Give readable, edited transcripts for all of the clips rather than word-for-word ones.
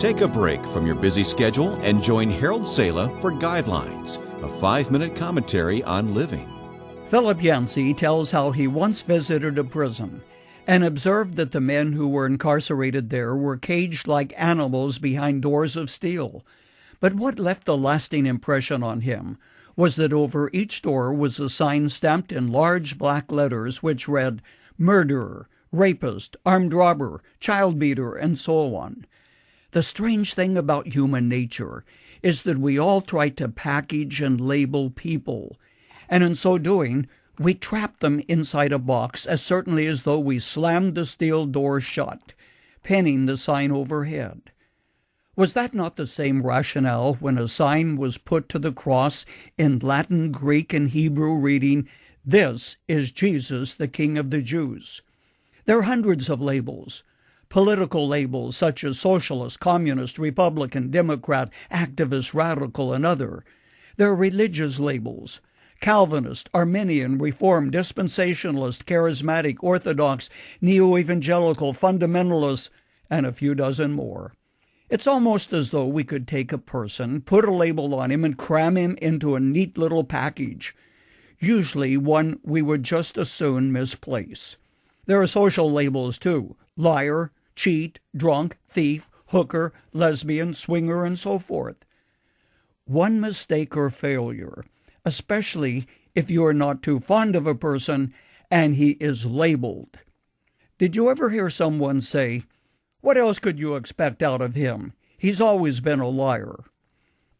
Take a break from your busy schedule and join Harold Sala for Guidelines, a 5-minute commentary on living. Philip Yancey tells how he once visited a prison and observed that the men who were incarcerated there were caged like animals behind doors of steel. But what left a lasting impression on him was that over each door was a sign stamped in large black letters which read, "Murderer, Rapist, Armed Robber, Child Beater," and so on. The strange thing about human nature is that we all try to package and label people, and in so doing, we trap them inside a box as certainly as though we slammed the steel door shut, pinning the sign overhead. Was that not the same rationale when a sign was put to the cross in Latin, Greek, and Hebrew reading, "This is Jesus, the King of the Jews"? There are hundreds of labels. Political labels such as Socialist, Communist, Republican, Democrat, Activist, Radical, and other. There are religious labels. Calvinist, Armenian, Reformed, Dispensationalist, Charismatic, Orthodox, Evangelical, Fundamentalist, and a few dozen more. It's almost as though we could take a person, put a label on him, and cram him into a neat little package, usually one we would just as soon misplace. There are social labels too: liar, cheat, drunk, thief, hooker, lesbian, swinger, and so forth. One mistake or failure, especially if you are not too fond of a person and he is labeled. Did you ever hear someone say, "What else could you expect out of him? He's always been a liar"?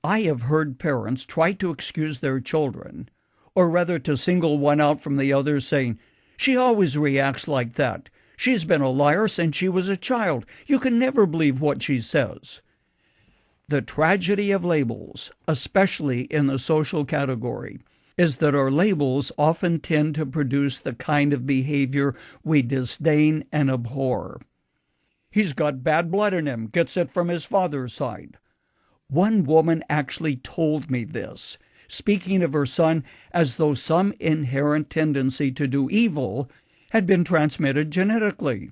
I have heard parents try to excuse their children, or rather to single one out from the others, saying, "She always reacts like that. She's been a liar since she was a child. You can never believe what she says." The tragedy of labels, especially in the social category, is that our labels often tend to produce the kind of behavior we disdain and abhor. "He's got bad blood in him, gets it from his father's side." One woman actually told me this, speaking of her son as though some inherent tendency to do evil had been transmitted genetically.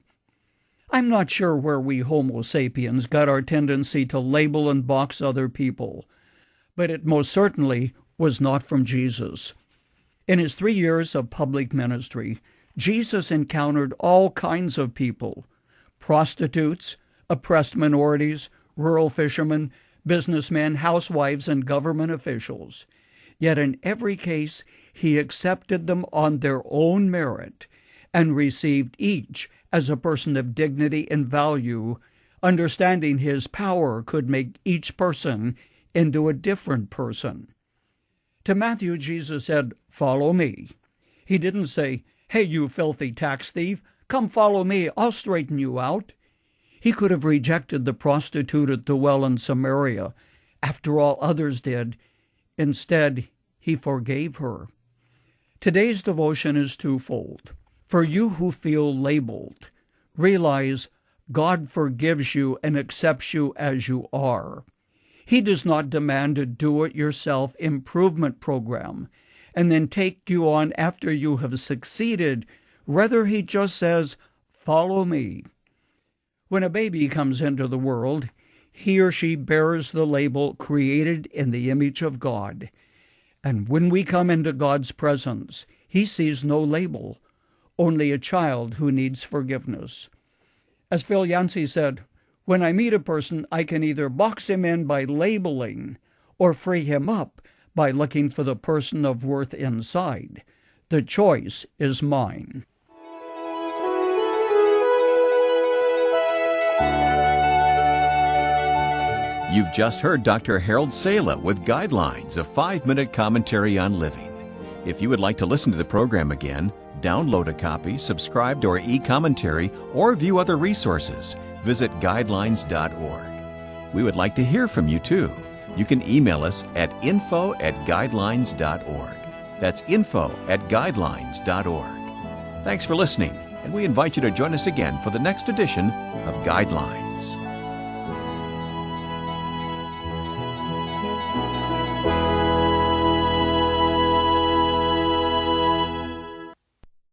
I'm not sure where we Homo sapiens got our tendency to label and box other people, but it most certainly was not from Jesus. In his 3 years of public ministry, Jesus encountered all kinds of people: prostitutes, oppressed minorities, rural fishermen, businessmen, housewives, and government officials. Yet in every case, he accepted them on their own merit and received each as a person of dignity and value, understanding his power could make each person into a different person. To Matthew, Jesus said, "Follow me." He didn't say, "Hey, you filthy tax thief, come follow me, I'll straighten you out." He could have rejected the prostitute at the well in Samaria, after all others did. Instead, he forgave her. Today's devotion is twofold. For you who feel labeled, realize God forgives you and accepts you as you are. He does not demand a do-it-yourself improvement program and then take you on after you have succeeded. Rather, he just says, "Follow me." When a baby comes into the world, he or she bears the label created in the image of God. And when we come into God's presence, he sees no label, only a child who needs forgiveness. As Phil Yancey said, "When I meet a person, I can either box him in by labeling or free him up by looking for the person of worth inside. The choice is mine." You've just heard Dr. Harold Sala with Guidelines, a 5-minute commentary on living. If you would like to listen to the program again, download a copy, subscribe to our e-commentary, or view other resources, visit guidelines.org. We would like to hear from you too. You can email us at info@guidelines.org. That's info@guidelines.org. Thanks for listening, and we invite you to join us again for the next edition of Guidelines.